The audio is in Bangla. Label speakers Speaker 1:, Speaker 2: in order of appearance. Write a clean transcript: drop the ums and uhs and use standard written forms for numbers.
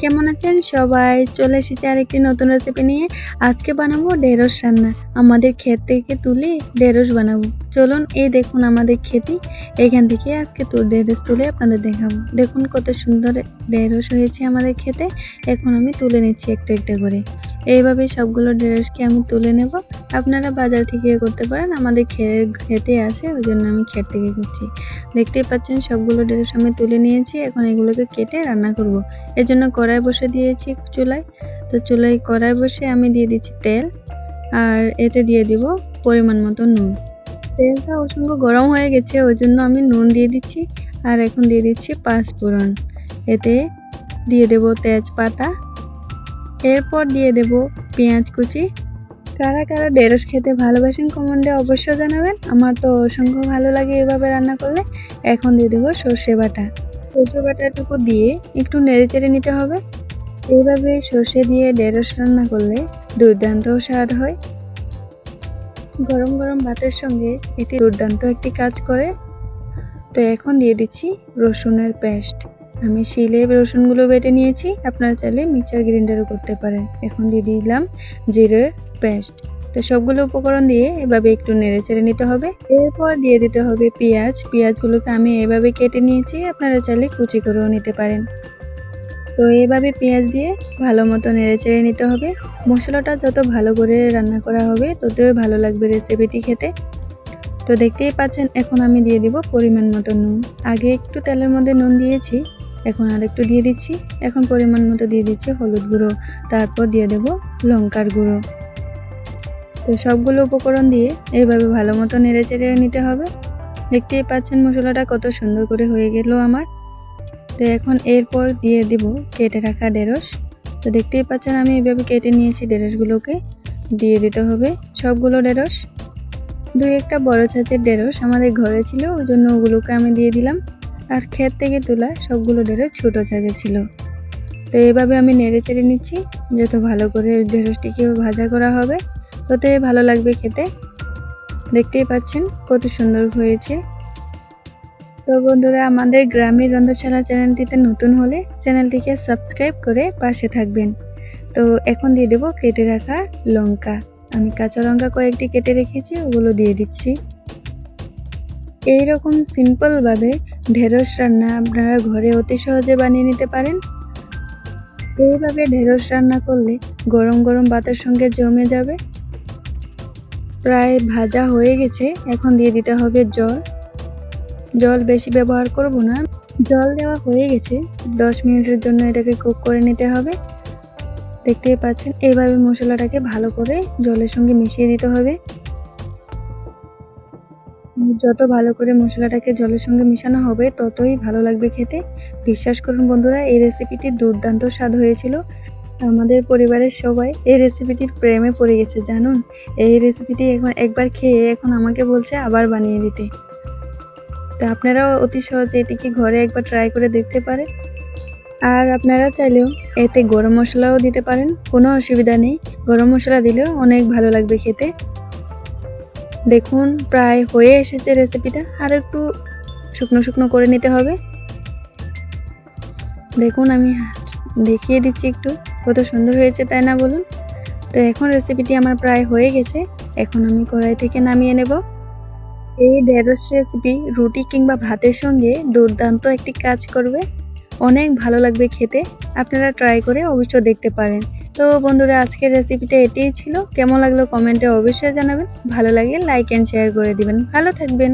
Speaker 1: কেমন আছেন সবাই? চলে এসেছি আরেকটি নতুন রেসিপি নিয়ে। আজকে বানাবো ঢেঁড়স রান্না। আমাদের ক্ষেত থেকে তুলে ঢেঁড়স বানাবো। চলুন এই দেখুন আমাদের ক্ষেতি। এখান থেকে আজকে ঢেঁড়স তুলে আপনাদের দেখাবো। দেখুন কত সুন্দর ঢেঁড়স হয়েছে আমাদের ক্ষেতে। এখন আমি তুলে নিচ্ছি একটা একটা করে। এইভাবে সবগুলো ঢেঁড়সকে আমি তুলে নেব। আপনারা বাজার থেকে করতে পারেন, আমাদের ক্ষেতে আছে ওইজন্য আমি ক্ষেত থেকে করছি। দেখতেই পাচ্ছেন সবগুলো ঢেঁড়স আমি তুলে নিয়েছি। এখন এগুলোকে কেটে রান্না করব। এর জন্য কড়াই বসে দিয়েছি চুলায়। তো চুলায় কড়াই বসে আমি দিয়ে দিচ্ছি তেল, আর এতে দিয়ে দিব পরিমাণ মতো নুন। তেলটা অসংখ্য গরম হয়ে গেছে, ওই জন্য আমি নুন দিয়ে দিচ্ছি। আর এখন দিয়ে দিচ্ছি পাঁচফোড়ন, এতে দিয়ে দেব তেজপাতা, এরপর দিয়ে দেব পেঁয়াজ কুচি। কারা কারা ঢেঁড়স খেতে ভালোবাসেন কমেন্টে অবশ্য জানাবেন। আমার তো অসংখ্য ভালো লাগে এভাবে রান্না করলে। এখন দিয়ে দেবো সর্ষে বাটা। সর্ষে বাটাটুকু দিয়ে একটু নেড়েচেড়ে নিতে হবে। এইভাবে সর্ষে দিয়ে ঢেঁড়স রান্না করলে দুর্দান্ত স্বাদ হয়। গরম গরম ভাতের সঙ্গে এটি দুর্দান্ত একটি কাজ করে। তো এখন দিয়ে দিচ্ছি রসুনের পেস্ট। আমি শিলে রসুনগুলো বেটে নিয়েছি, আপনারা চাইলে মিক্সচার গ্রাইন্ডারও করতে পারেন। এখন দিয়ে দিলাম জিরের পেস্ট। তো সবগুলো উপকরণ দিয়ে এভাবে একটু নেড়েচেড়ে নিতে হবে। এরপর দিয়ে দিতে হবে পেঁয়াজগুলোকে আমি এভাবে কেটে নিয়েছি, আপনারা চাইলে কুচি করেও নিতে পারেন। তো এভাবে পেঁয়াজ দিয়ে ভালো মতো নেড়েচেড়ে নিতে হবে। মশলাটা যত ভালো করে রান্না করা হবে ততই ভালো লাগবে রেসিপিটি খেতে। তো দেখতেই পাচ্ছেন এখন আমি দিয়ে দিব পরিমাণ মতো নুন। আগে একটু তেলের মধ্যে নুন দিয়েছি, এখন আর একটু দিয়ে দিচ্ছি। এখন পরিমাণ মতো দিয়ে দিচ্ছি হলুদ গুঁড়ো, তারপর দিয়ে দেব লঙ্কার গুঁড়ো। তো সবগুলো উপকরণ দিয়ে এইভাবে ভালো মতো নেড়েচেড়ে নিতে হবে। দেখতেই পাচ্ছেন মশলাটা কত সুন্দর করে হয়ে গেল আমার। তো এখন এরপর দিয়ে দিব কেটে রাখা ঢেঁড়স। তো দেখতেই পাচ্ছেন আমি এইভাবে কেটে নিয়েছি ঢেঁড়সগুলোকে। দিয়ে দিতে হবে সবগুলো ঢেঁড়স। দুই একটা বড় সাইজের ঢেঁড়স আমাদের ঘরে ছিল, ওই জন্য ওগুলোকে আমি দিয়ে দিলাম। আর ক্ষেত থেকে তোলা সবগুলো ঢেঁড়স ছোটো সাইজের ছিল। তো এইভাবে আমি নেড়ে চেড়ে নিচ্ছি। যত ভালো করে ঢেঁড়সটিকে ভাজা করা হবে ততই ভালো লাগবে খেতে। দেখতেই পাচ্ছেন কত সুন্দর হয়েছে। তো বন্ধুরা, আমাদের গ্রামের রন্ধনশালা চ্যানেলটিতে নতুন হলে চ্যানেলটিকে সাবস্ক্রাইব করে পাশে থাকবেন। তো এখন দিয়ে দেব কেটে রাখা লঙ্কা। আমি কাঁচা লঙ্কা কয়েকটি কেটে রেখেছি, ওগুলো দিয়ে দিচ্ছি। এইরকম সিম্পলভাবে ঢেঁড়স রান্না আপনারা ঘরে অতি সহজে বানিয়ে নিতে পারেন। এইভাবে ঢেঁড়স রান্না করলে গরম গরম ভাতের সঙ্গে জমে যাবে। প্রায় ভাজা হয়ে গেছে, এখন দিয়ে দিতে হবে জল বেশি ব্যবহার করব না। জল দেওয়া হয়ে গেছে, 10 মিনিটের জন্য এটাকে কুক করে নিতে হবে। দেখতেই পাচ্ছেন এইভাবে মশলাটাকে ভালো করে জলের সঙ্গে মিশিয়ে দিতে হবে। যত ভালো করে মশলাটাকে জলের সঙ্গে মিশানো হবে ততই ভালো লাগবে খেতে। বিশ্বাস করুন বন্ধুরা, এই রেসিপিটি দুর্দান্ত স্বাদ হয়েছিল। আমাদের পরিবারের সবাই এই রেসিপিটির প্রেমে পড়ে গেছে জানুন। এই রেসিপিটি এখন একবার খেয়ে এখন আমাকে বলছে আবার বানিয়ে দিতে। তো আপনারাও অতি সহজে এটিকে ঘরে একবার ট্রাই করে দেখতে পারেন। আর আপনারা চাইলেও এতে গরম মশলাও দিতে পারেন, কোনো অসুবিধা নেই। গরম মশলা দিলেও অনেক ভালো লাগবে খেতে। দেখুন প্রায় হয়ে এসেছে রেসিপিটা, আর একটু শুকনো শুকনো করে নিতে হবে। দেখুন আমি দেখিয়ে দিচ্ছি একটু, কত সুন্দর হয়েছে তাই না বলুন। তো এখন রেসিপিটি আমার প্রায় হয়ে গেছে, এখন আমি কড়াই থেকে নামিয়ে নেব। এই ঢেঁড়স রেসিপি রুটি কিংবা ভাতের সঙ্গে দুর্দান্ত একটি কাজ করবে, অনেক ভালো লাগবে খেতে। আপনারা ট্রাই করে অবশ্যই দেখতে পারেন। তো বন্ধুরা, আজকের রেসিপিটা এটাই ছিল। কেমন লাগলো কমেন্টে অবশ্যই জানাবেন। ভালো লাগে লাইক অ্যান্ড শেয়ার করে দিবেন। ভালো থাকবেন।